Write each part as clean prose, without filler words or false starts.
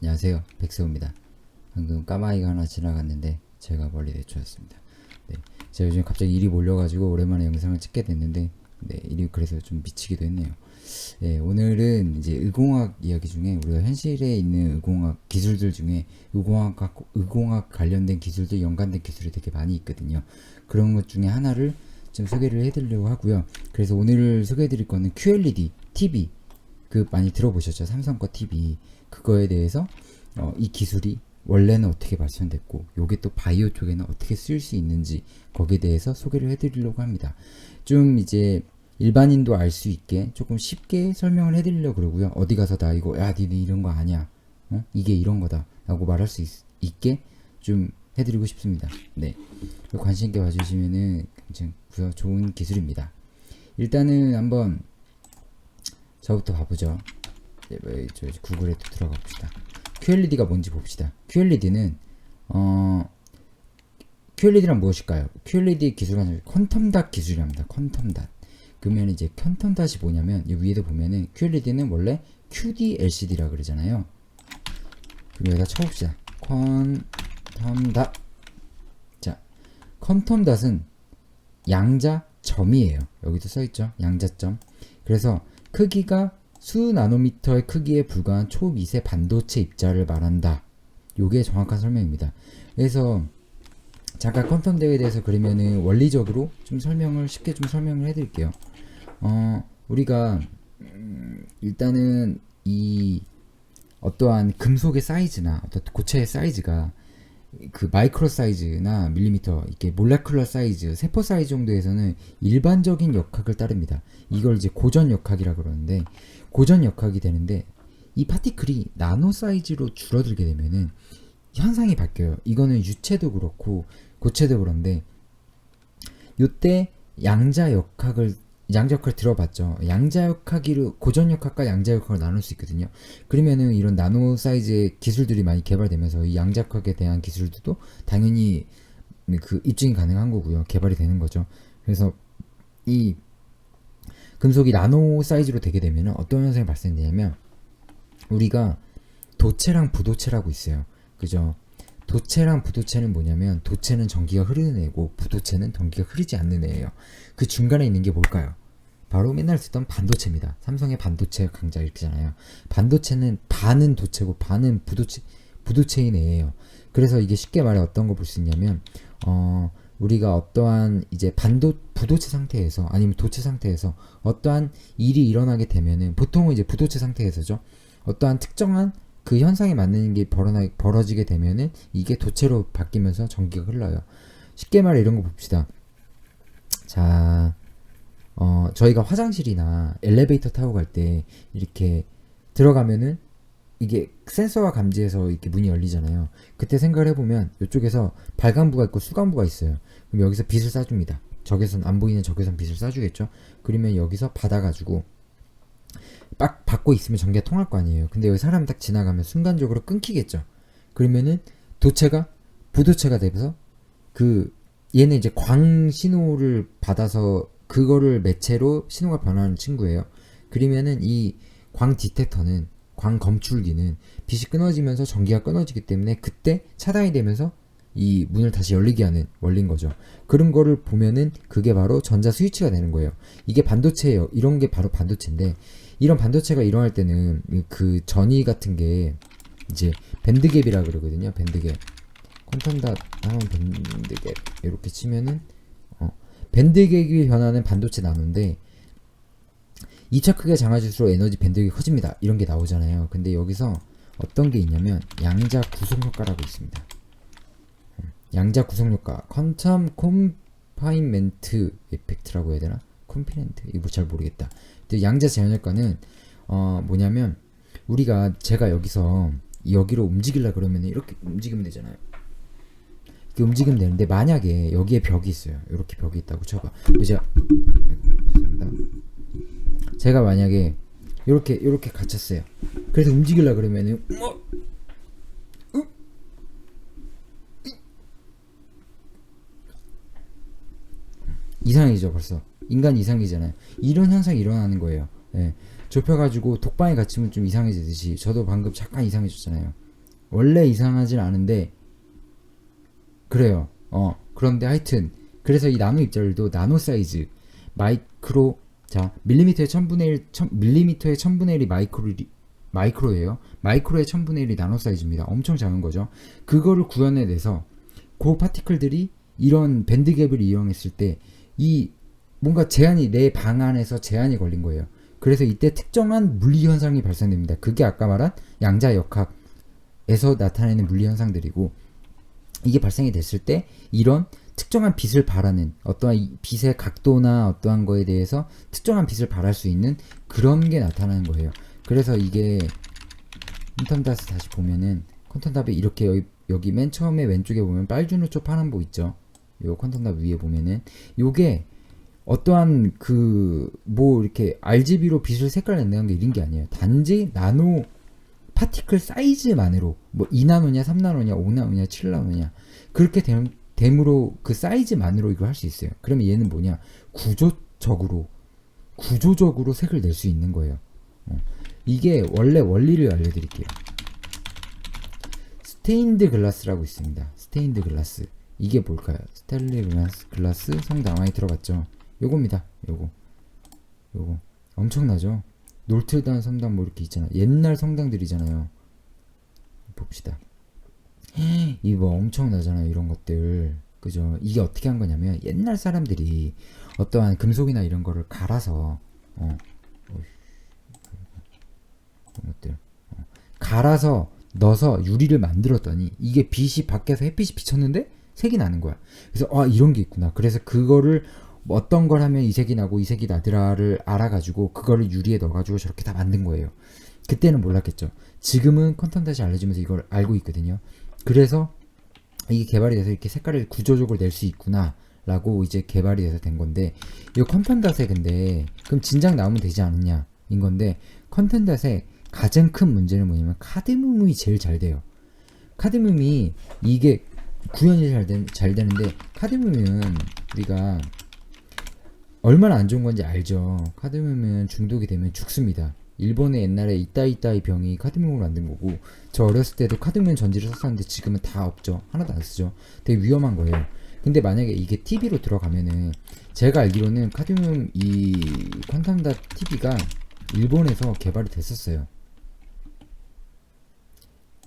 안녕하세요, 백세호입니다. 방금 까마귀가 하나 지나갔는데 제가 멀리 내쫓았습니다. 네, 제가 요즘 갑자기 일이 몰려가지고 오랜만에 영상을 찍게 됐는데 일이 그래서 좀 미치기도 했네요. 오늘은 이제 의공학 이야기 중에 우리가 현실에 있는 의공학 기술들 중에 의공학 관련된 기술들, 연관된 기술이 되게 많이 있거든요. 그런 것 중에 하나를 좀 소개를 해드리려고 하고요. 그래서 오늘 소개해드릴 거는 QLED TV, 많이 들어보셨죠? 삼성 거 TV. 그거에 대해서 이 기술이 원래는 어떻게 발전됐고 요게 또 바이오 쪽에는 어떻게 쓰일 수 있는지 거기에 대해서 소개를 해드리려고 합니다. 좀 이제 일반인도 알 수 있게 조금 쉽게 설명을 해드리려고 그러고요. 어디 가서 나 이거 니네 이런 거 아니야, 이게 이런 거다 라고 말할 수 있게 좀 해드리고 싶습니다. 네, 관심 있게 봐주시면은 괜찮고요. 좋은 기술입니다. 일단은 한번 저부터 봐보죠. 저 구글에 들어가 봅시다. QLED가 뭔지 봅시다. QLED는 QLED란 무엇일까요? QLED 기술은 퀀텀닷 기술이랍니다. 퀀텀닷. 그러면 이제 퀀텀닷이 뭐냐면 이 위에도 보면은 QLED는 원래 QD-LCD라 그러잖아요. 그럼 여기다 쳐봅시다. 퀀텀닷. 자, 퀀텀닷은 양자점이에요. 여기도 써있죠. 양자점. 그래서 크기가 수 나노미터의 크기에 불과한 초미세 반도체 입자를 말한다. 요게 정확한 설명입니다. 그래서 잠깐 퀀텀 대에 대해서 그러면은 원리적으로 좀 쉽게 설명을 해드릴게요. 우리가 일단은 이 어떠한 금속의 사이즈나 어떤 고체의 사이즈가 그 마이크로 사이즈나 밀리미터, 이렇게 몰레큘러 사이즈, 세포 사이즈 정도에서는 일반적인 역학을 따릅니다. 이걸 이제 고전 역학이라 그러는데, 고전 역학이 되는데 이 파티클이 나노 사이즈로 줄어들게 되면은 현상이 바뀌어요. 이거는 유체도 그렇고 고체도 그런데, 요때 양자역학을 들어봤죠. 양자역학으로 고전 역학과 양자역학을 나눌 수 있거든요. 그러면은 이런 나노 사이즈의 기술들이 많이 개발되면서 이 양자역학에 대한 기술들도 당연히 입증이 가능한 거고요. 개발이 되는 거죠. 그래서 이 금속이 나노 사이즈로 되게 되면은 어떤 현상이 발생되냐면, 우리가 도체랑 부도체라고 있어요. 그죠? 도체랑 부도체는 뭐냐면, 도체는 전기가 흐르는 애고 부도체는 전기가 흐르지 않는 애예요. 그 중간에 있는 게 뭘까요? 바로 맨날 쓰던 반도체입니다. 삼성의 반도체 강자 이렇게잖아요. 반도체는 반은 도체고 반은 부도체인 애예요. 그래서 이게 쉽게 말해 어떤 거 볼 수 있냐면, 우리가 어떠한 이제 부도체 상태에서 아니면 도체 상태에서 어떠한 일이 일어나게 되면은, 보통은 이제 부도체 상태에서죠. 어떠한 특정한 그 현상에 맞는 게 벌어지게 되면은 이게 도체로 바뀌면서 전기가 흘러요. 쉽게 말해 이런 거 봅시다. 자, 저희가 화장실이나 엘리베이터 타고 갈 때 이렇게 들어가면은 이게 센서와 감지해서 이렇게 문이 열리잖아요. 그때 생각을 해보면 이쪽에서 발광부가 있고 수광부가 있어요. 그럼 여기서 빛을 쏴줍니다. 적외선, 안 보이는 적외선 빛을 쏴주겠죠. 그러면 여기서 받아가지고 딱 받고 있으면 전기가 통할 거 아니에요. 근데 여기 사람 딱 지나가면 순간적으로 끊기겠죠. 그러면은 도체가 부도체가 되면서 얘는 이제 광 신호를 받아서 그거를 매체로 신호가 변하는 친구예요. 그러면은 이 광 디텍터는, 광 검출기는 빛이 끊어지면서 전기가 끊어지기 때문에 그때 차단이 되면서 이 문을 다시 열리게 하는 원리인 거죠. 그런 거를 보면은 그게 바로 전자 스위치가 되는 거예요. 이게 반도체예요. 이런 게 바로 반도체인데, 이런 반도체가 일어날 때는 그 전위 같은 게 이제 밴드갭이라 그러거든요. 밴드갭. 퀀텀닷 하면 밴드갭 이렇게 치면은 밴드갭이 변하는 반도체 나누인데, 2차 크기가 작아질수록 에너지 밴드갭이 커집니다. 이런 게 나오잖아요. 근데 여기서 어떤 게 있냐면 양자 구성 효과라고 있습니다. 양자 구성 효과, 퀀텀 콤파인멘트 에펙트라고 해야 되나? 콤피넨트, 이거 잘 모르겠다. 근데 양자 제한 효과는 뭐냐면, 제가 여기로 움직이려 그러면 이렇게 움직이면 되잖아요. 이렇게 움직이면 되는데, 만약에 여기에 벽이 있어요. 이렇게 벽이 있다고 쳐봐. 제가 만약에 이렇게 갇혔어요. 그래서 움직이려 그러면은 이상이죠. 벌써 인간 이상이잖아요. 이런 현상이 일어나는 거예요. 예. 좁혀가지고 독방에 갇히면 좀 이상해지듯이 저도 방금 잠깐 이상해졌잖아요. 원래 이상하진 않은데 그래요. 그런데 하여튼 그래서 이 나노 입자들도 나노 사이즈 마이크로 자 밀리미터의 1000분의 1 밀리미터의 1000분의 1이 마이크로예요. 마이크로의 1000분의 1이 나노 사이즈입니다. 엄청 작은 거죠. 그거를 구현해내서 그 파티클들이 이런 밴드갭을 이용했을 때 이 뭔가 제한이 내 방 안에서 제한이 걸린 거예요. 그래서 이때 특정한 물리 현상이 발생됩니다. 그게 아까 말한 양자역학에서 나타내는 물리 현상들이고 이게 발생이 됐을 때 이런 특정한 빛을 발하는 어떠한 빛의 각도나 어떠한 거에 대해서 특정한 빛을 발할 수 있는 그런 게 나타나는 거예요. 그래서 이게 퀀텀닷을 다시 보면은 퀀텀닷이 이렇게 여기 맨 처음에 왼쪽에 보면 빨주노초 파란보 있죠. 요 퀀텀닷 위에 보면은 요게 어떠한 뭐 이렇게 RGB로 빛을 색깔 낸다는 게 이런 게 아니에요. 단지 나노 파티클 사이즈만으로 뭐 2나노냐 3나노냐 5나노냐 7나노냐 그렇게 됨으로 그 사이즈만으로 이걸 할 수 있어요. 그러면 얘는 뭐냐 구조적으로 색을 낼 수 있는 거예요. 이게 원래 원리를 알려드릴게요. 스테인드 글라스라고 있습니다. 스테인드 글라스 이게 뭘까요? 스텔리 글라스 성당 많이 들어봤죠? 요겁니다. 요거 엄청나죠? 놀트르담 성당 뭐 이렇게 있잖아. 옛날 성당들이잖아요. 봅시다. 이거 엄청나잖아요. 이런 것들. 그죠? 이게 어떻게 한 거냐면 옛날 사람들이 어떠한 금속이나 이런 거를 갈아서 갈아서 넣어서 유리를 만들었더니 이게 빛이 밖에서 햇빛이 비쳤는데 색이 나는 거야. 그래서 이런 게 있구나. 그래서 그거를 어떤 걸 하면 이 색이 나고 이 색이 나더라를 알아가지고 그거를 유리에 넣어가지고 저렇게 다 만든 거예요. 그때는 몰랐겠죠. 지금은 퀀텀닷이 알려지면서 이걸 알고 있거든요. 그래서 이게 개발이 돼서 이렇게 색깔을 구조적으로 낼 수 있구나 라고 이제 개발이 돼서 된 건데 이 퀀텀닷에 근데 그럼 진작 나오면 되지 않느냐 인 건데 퀀텀닷의 가장 큰 문제는 뭐냐면 카드뮴이 제일 잘 돼요. 카드뮴이 이게 구현이 잘 되는데 카드뮴은 우리가 얼마나 안 좋은 건지 알죠. 카드뮴은 중독이 되면 죽습니다. 일본에 옛날에 이따이 병이 카드뮴으로 만든 거고 저 어렸을 때도 카드뮴 전지를 썼었는데 지금은 다 없죠. 하나도 안 쓰죠. 되게 위험한 거예요. 근데 만약에 이게 TV로 들어가면은 제가 알기로는 카드뮴 이 퀀텀닷 TV가 일본에서 개발이 됐었어요.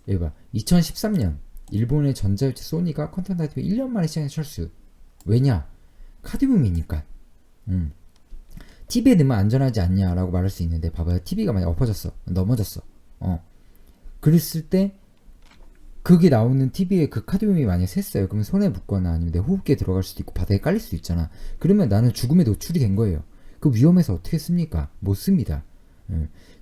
여기 봐. 2013년 일본의 전자업체 소니가 퀀텀닷 TV 1년 만에 시장에 철수. 왜냐? 카드뮴이니까. TV에 넣으면 안전하지 않냐라고 말할 수 있는데 봐봐요. TV가 만약 넘어졌어. 그랬을 때 그게 나오는 TV에 그 카드뮴이 만약 샜어요. 그러면 손에 묻거나 아니면 내 호흡기에 들어갈 수도 있고 바닥에 깔릴 수도 있잖아. 그러면 나는 죽음에 노출이 된 거예요. 그 위험해서 어떻게 씁니까? 못 씁니다.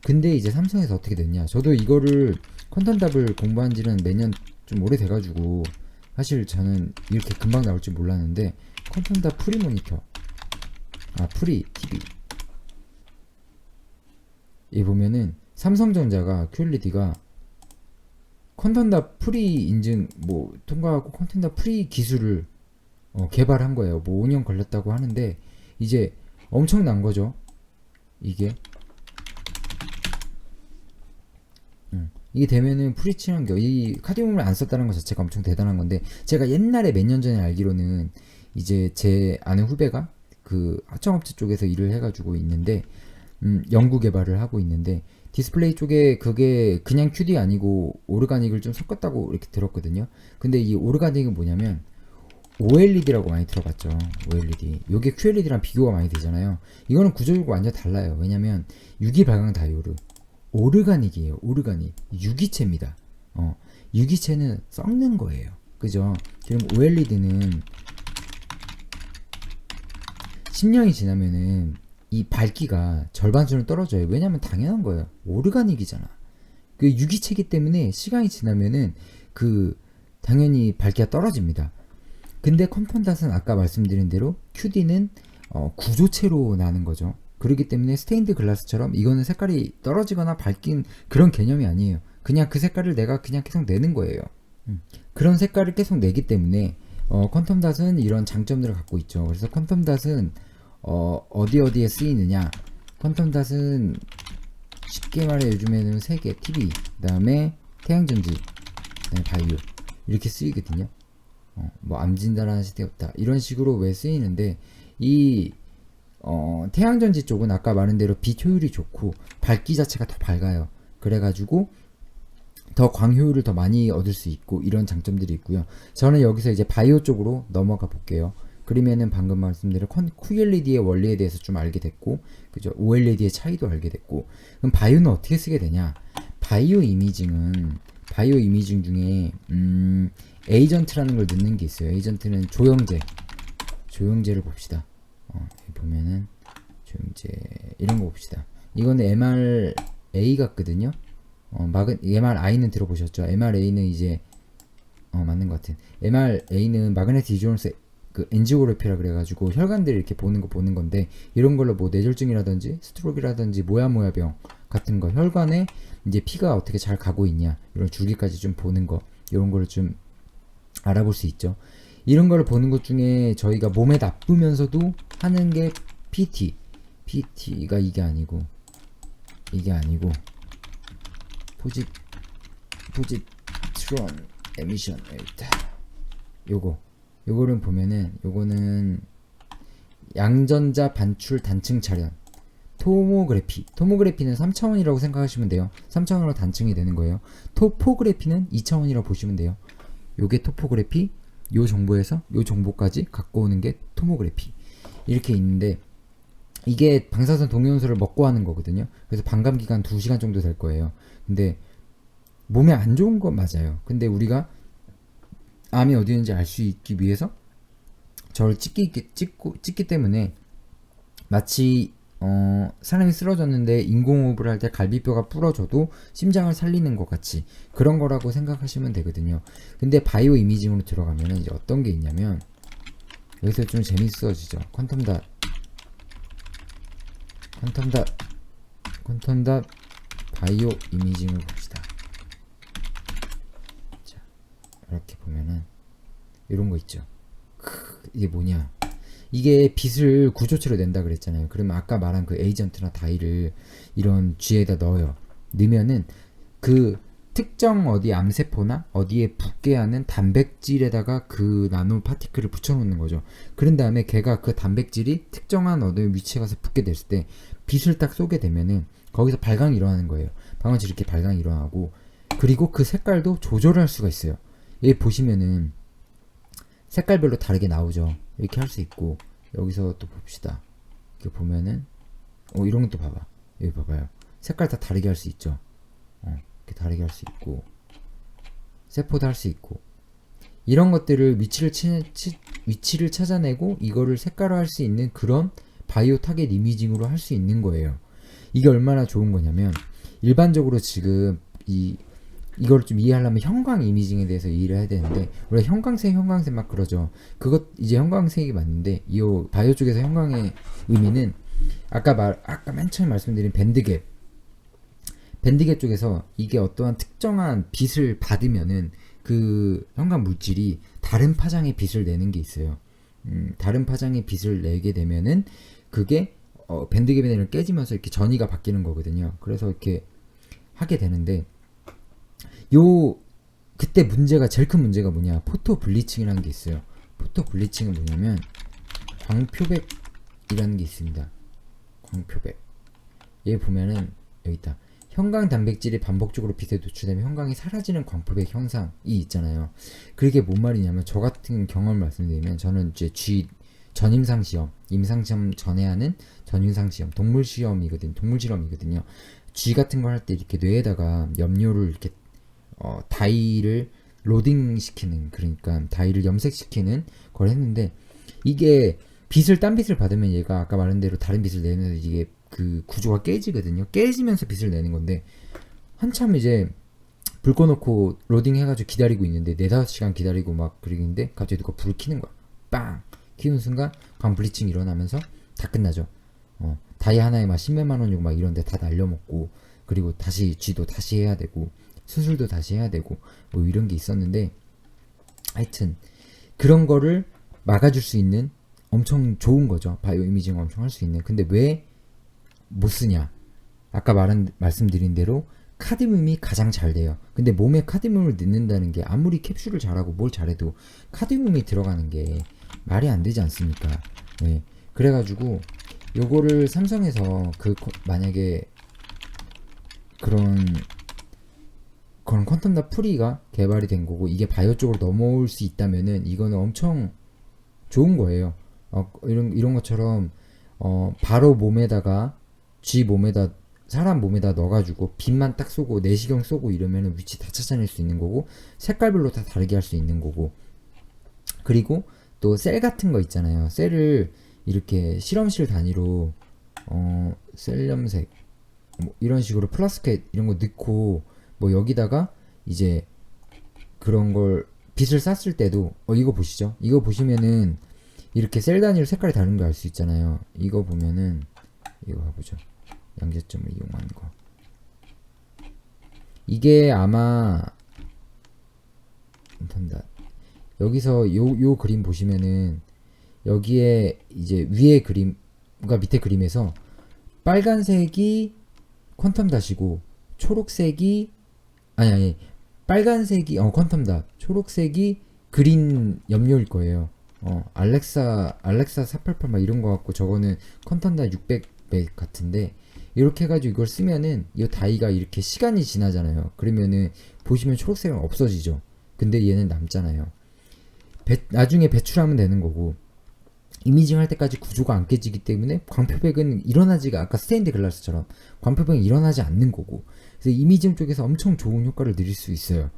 근데 이제 삼성에서 어떻게 됐냐. 저도 이거를 퀀텀닷을 공부한 지는 몇 년 좀 오래돼가지고 사실 저는 이렇게 금방 나올 줄 몰랐는데 퀀텀닷 프리 모니터 프리 TV 이 보면은 삼성전자가 QLED가 퀀텀닷 프리 인증 뭐 통과하고 퀀텀닷 프리 기술을 개발한 거예요. 뭐 5년 걸렸다고 하는데 이제 엄청난 거죠. 이게 이게 되면은 프리 친환경 이 카드뮴을 안 썼다는 것 자체가 엄청 대단한 건데 제가 옛날에 몇 년 전에 알기로는 이제 제 아는 후배가 그 하청업체 쪽에서 일을 해가지고 있는데 연구 개발을 하고 있는데 디스플레이 쪽에 그게 그냥 QD 아니고 오르가닉을 좀 섞었다고 이렇게 들었거든요. 근데 이 오르가닉은 뭐냐면 OLED라고 많이 들어봤죠. OLED. 요게 QLED랑 비교가 많이 되잖아요. 이거는 구조적으로 완전 달라요. 왜냐면 유기 발광 다이오드 오르가닉이에요. 오르가닉 유기체입니다. 유기체는 썩는 거예요. 그죠? 그럼 OLED는 10년이 지나면은 이 밝기가 절반 수준 떨어져요. 왜냐면 당연한 거예요. 오르가닉이잖아. 그 유기체이기 때문에 시간이 지나면은 당연히 밝기가 떨어집니다. 근데 컴펀닷은 아까 말씀드린 대로 QD는 구조체로 나는 거죠. 그렇기 때문에 스테인드 글라스처럼 이거는 색깔이 떨어지거나 밝긴 그런 개념이 아니에요. 그냥 그 색깔을 내가 그냥 계속 내는 거예요. 그런 색깔을 계속 내기 때문에 퀀텀닷은 이런 장점들을 갖고 있죠. 그래서 퀀텀닷은 어디에 쓰이느냐. 퀀텀닷은 쉽게 말해 요즘에는 3개, TV, 그 다음에 태양전지, 그다음에 바이오 이렇게 쓰이거든요. 뭐 암 진단하는 시대였다 이런 식으로 왜 쓰이는데 이 태양전지 쪽은 아까 말한 대로 빛 효율이 좋고 밝기 자체가 더 밝아요. 그래가지고 더 광효율을 더 많이 얻을 수 있고 이런 장점들이 있고요. 저는 여기서 이제 바이오 쪽으로 넘어가 볼게요. 그러면은 방금 말씀드린 QLED의 원리에 대해서 좀 알게 됐고, 그죠? OLED의 차이도 알게 됐고, 그럼 바이오는 어떻게 쓰게 되냐? 바이오 이미징 중에 에이전트라는 걸 넣는 게 있어요. 에이전트는 조영제를 봅시다. 여기 보면은 조영제 이런 거 봅시다. 이거는 MRA 같거든요. MRI는 들어보셨죠? MRA는 이제 맞는 것 같은. MRA는 마그네틱 리조넌스 그 엔지오그래피라 그래가지고 혈관들을 이렇게 보는 건데 이런 걸로 뭐 뇌졸중이라든지 스트로크라든지 모야모야병 같은 거 혈관에 이제 피가 어떻게 잘 가고 있냐 이런 줄기까지 좀 보는 거 이런 거를 좀 알아볼 수 있죠. 이런 거를 보는 것 중에 저희가 몸에 나쁘면서도 하는 게 PT가 이게 아니고 포지트론 에미션 요거를 보면은 요거는 양전자 반출 단층 촬영 토모그래피는 3차원이라고 생각하시면 돼요. 3차원으로 단층이 되는 거예요. 토포그래피는 2차원이라고 보시면 돼요. 요게 토포그래피, 요 정보에서 요 정보까지 갖고 오는 게 토모그래피 이렇게 있는데 이게 방사선 동위원소를 먹고 하는 거거든요. 그래서 반감 기간 2시간 정도 될 거예요. 근데 몸에 안 좋은 건 맞아요. 근데 우리가 암이 어디 있는지 알 수 있기 위해서 저를 찍기 때문에 마치 사람이 쓰러졌는데 인공호흡을 할 때 갈비뼈가 부러져도 심장을 살리는 것 같이 그런 거라고 생각하시면 되거든요. 근데 바이오 이미징으로 들어가면 이제 어떤 게 있냐면 여기서 좀 재밌어지죠. 퀀텀닷 바이오 이미징을 봅시다. 자, 이렇게 보면은 이런 거 있죠. 이게 뭐냐? 이게 빛을 구조체로 낸다 그랬잖아요. 그러면 아까 말한 그 에이전트나 다이를 이런 쥐에다 넣어요. 넣으면은 그 특정 어디 암세포나 어디에 붙게 하는 단백질에다가 그 나노 파티클을 붙여놓는 거죠. 그런 다음에 걔가 그 단백질이 특정한 어느 위치에 가서 붙게 됐을 때 빛을 딱 쏘게 되면은 거기서 발광이 일어나는 거예요. 방금처럼 이렇게 발광이 일어나고 그리고 그 색깔도 조절할 수가 있어요. 여기 보시면은 색깔별로 다르게 나오죠. 이렇게 할 수 있고 여기서 또 봅시다. 이렇게 보면은 이런 것도 봐봐. 여기 봐봐요. 색깔 다 다르게 할 수 있죠. 이렇게 다르게 할 수 있고 세포도 할 수 있고 이런 것들을 위치를 찾아내고 이거를 색깔화할 수 있는 그런 바이오 타겟 이미징으로 할 수 있는 거예요. 이게 얼마나 좋은 거냐면 일반적으로 지금 이걸 좀 이해하려면 형광 이미징에 대해서 이해를 해야 되는데 우리가 형광색 막 그러죠. 그것 이제 형광색이 맞는데 이 바이오 쪽에서 형광의 의미는 아까 맨 처음에 말씀드린 밴드갭 쪽에서 이게 어떠한 특정한 빛을 받으면은 그 형광 물질이 다른 파장의 빛을 내는 게 있어요. 다른 파장의 빛을 내게 되면은 그게 밴드갭이 내는 깨지면서 이렇게 전이가 바뀌는 거거든요. 그래서 이렇게 하게 되는데 그때 제일 큰 문제가 뭐냐? 포토 블리칭이라는 게 있어요. 포토 블리칭은 뭐냐면 광표백이라는 게 있습니다. 광표백. 얘 보면은 여기 있다. 형광 단백질이 반복적으로 빛에 노출되면 형광이 사라지는 광표백 현상이 있잖아요. 그게 뭔 말이냐면 저 같은 경험을 말씀드리면 저는 이제 전임상 시험, 임상 시험 전에 하는 전임상 시험, 동물 실험이거든요. 쥐 같은 걸 할 때 이렇게 뇌에다가 염료를 이렇게 다이를 로딩 시키는, 그러니까 다이를 염색시키는 걸 했는데 이게 딴 빛을 받으면 얘가 아까 말한 대로 다른 빛을 내면서 이게 그 구조가 깨지거든요. 깨지면서 빛을 내는 건데 한참 이제 불 꺼놓고 로딩 해가지고 기다리고 있는데 4-5시간 기다리고 막 그러는데 갑자기 누가 불을 켜는 거야. 빵! 켜는 순간 광 블리칭 일어나면서 다 끝나죠. 다이 하나에 막 10몇만 원이고 막 이런데 다 날려먹고 그리고 다시 쥐도 다시 해야 되고 수술도 다시 해야 되고 뭐 이런 게 있었는데 하여튼 그런 거를 막아줄 수 있는 엄청 좋은 거죠. 바이오 이미징 엄청 할 수 있는. 근데 왜 못 쓰냐? 아까 말씀드린 대로 카드뮴이 가장 잘 돼요. 근데 몸에 카드뮴을 넣는다는 게 아무리 캡슐을 잘하고 뭘 잘해도 카드뮴이 들어가는 게 말이 안 되지 않습니까? 네. 그래가지고 요거를 삼성에서 만약에 그런 퀀텀 닷 프리가 개발이 된 거고 이게 바이오 쪽으로 넘어올 수 있다면은 이거는 엄청 좋은 거예요. 이런 것처럼 바로 쥐 몸에다 사람 몸에다 넣어가지고 빛만 딱 쏘고 내시경 쏘고 이러면은 위치 다 찾아낼 수 있는 거고 색깔별로 다 다르게 할 수 있는 거고 그리고 또 셀 같은 거 있잖아요. 셀을 이렇게 실험실 단위로 셀 염색 뭐 이런 식으로 플라스켓 이런 거 넣고 뭐 여기다가 이제 그런 걸 빛을 쐈을 때도 이거 보시죠. 이거 보시면은 이렇게 셀 단위로 색깔이 다른 거 알 수 있잖아요. 이거 보면은 이거 봐보죠. 양재점을 이용하는 거. 이게 아마 여기서 요 그림 보시면은 여기에 이제 위에 그림과 밑에 그림에서 빨간색이 퀀텀 닷이고 초록색이 아니 빨간색이 퀀텀 닷 초록색이 그린 염료일 거예요. 알렉사 488 막 이런 거 같고 저거는 퀀텀 닷 600백 같은데 이렇게 해가지고 이걸 쓰면은 이 다이가 이렇게 시간이 지나잖아요. 그러면은 보시면 초록색은 없어지죠. 근데 얘는 남잖아요. 나중에 배출하면 되는 거고 이미징 할 때까지 구조가 안 깨지기 때문에 광표백은 일어나지가 아까 스테인드 글라스처럼 광표백은 일어나지 않는 거고 그래서 이미징 쪽에서 엄청 좋은 효과를 누릴 수 있어요.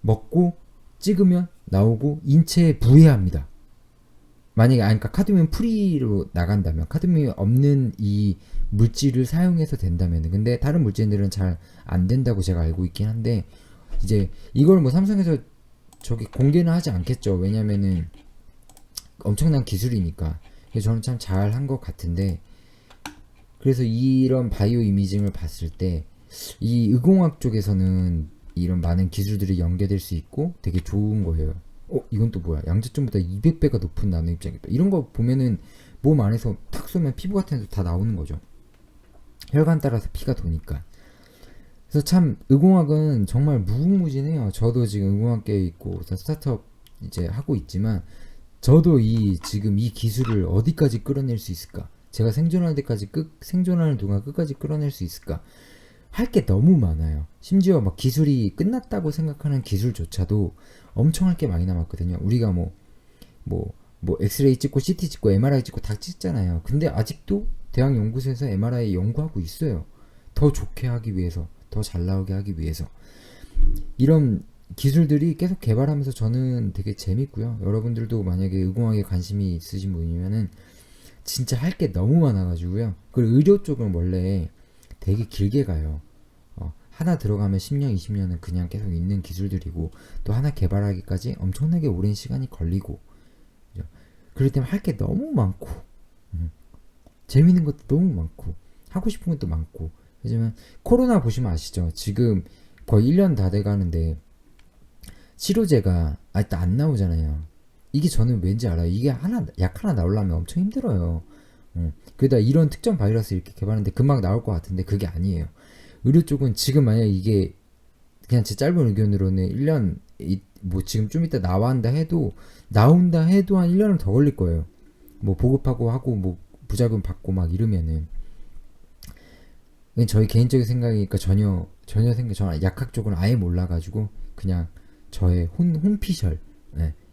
먹고 찍으면 나오고 인체에 부해합니다. 만약에 그러니까 카드뮴 프리로 나간다면 카드뮴이 없는 이 물질을 사용해서 된다면 근데 다른 물질들은 잘 안 된다고 제가 알고 있긴 한데 이제 이걸 뭐 삼성에서 저기 공개는 하지 않겠죠. 왜냐면은 엄청난 기술이니까. 그래서 저는 참 잘한 것 같은데 그래서 이런 바이오 이미징을 봤을 때 이 의공학 쪽에서는 이런 많은 기술들이 연계될 수 있고 되게 좋은 거예요. 이건 또 뭐야? 양자점보다 200배가 높은 나노 입장이다. 이런 거 보면은 몸 안에서 탁 쏘면 피부 같은 데도 다 나오는 거죠. 혈관 따라서 피가 도니까. 그래서 참 의공학은 정말 무궁무진해요. 저도 지금 의공학계에 있고 스타트업 이제 하고 있지만 저도 지금 이 기술을 어디까지 끌어낼 수 있을까? 제가 생존할 때까지 생존하는 동안 끝까지 끌어낼 수 있을까? 할 게 너무 많아요. 심지어 막 기술이 끝났다고 생각하는 기술조차도 엄청 할 게 많이 남았거든요. 우리가 뭐 엑스레이 찍고 CT 찍고 MRI 찍고 다 찍잖아요. 근데 아직도 대학 연구소에서 MRI 연구하고 있어요. 더 좋게 하기 위해서, 더 잘 나오게 하기 위해서. 이런 기술들이 계속 개발하면서 저는 되게 재밌고요. 여러분들도 만약에 의공학에 관심이 있으신 분이면은 진짜 할 게 너무 많아가지고요. 그리고 의료 쪽은 원래 되게 길게 가요. 하나 들어가면 10년, 20년은 그냥 계속 있는 기술들이고 또 하나 개발하기까지 엄청나게 오랜 시간이 걸리고 그럴 때면 할 게 너무 많고 재밌는 것도 너무 많고 하고 싶은 것도 많고 하지만 코로나 보시면 아시죠? 지금 거의 1년 다 돼가는데 치료제가 아직도 안 나오잖아요. 이게 저는 왠지 알아요. 이게 약 하나 나오려면 엄청 힘들어요. 그러다 이런 특정 바이러스 이렇게 개발하는데 금방 나올 것 같은데 그게 아니에요. 의료 쪽은 지금 만약 이게 그냥 제 짧은 의견으로는 1년 뭐 지금 좀 이따 나온다 해도 한 1년은 더 걸릴 거예요. 뭐 보급하고 하고 뭐 부작용 받고 막 이러면은 저희 개인적인 생각이니까 저는 약학 쪽은 아예 몰라가지고 그냥 저의 혼피셜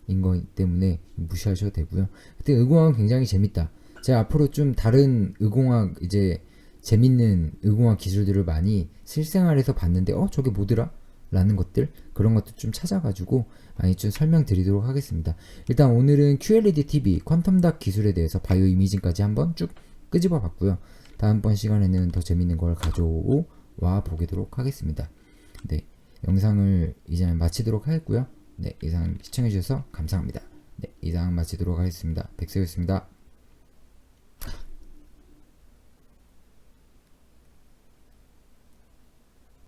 인 거 때문에 무시하셔도 되고요. 근데 의공학은 굉장히 재밌다. 제가 앞으로 좀 다른 의공학 이제 재밌는 의공학 기술들을 많이 실생활에서 봤는데 저게 뭐더라? 라는 것들 그런 것도 좀 찾아가지고 많이 좀 설명드리도록 하겠습니다. 일단 오늘은 QLED TV 퀀텀 닷 기술에 대해서 바이오 이미징까지 한번 쭉 끄집어 봤고요. 다음번 시간에는 더 재밌는 걸 가져와 보도록 하겠습니다. 네, 영상을 이제 마치도록 하겠고요. 네, 이상 시청해주셔서 감사합니다. 네, 이상 마치도록 하겠습니다. 백세였습니다.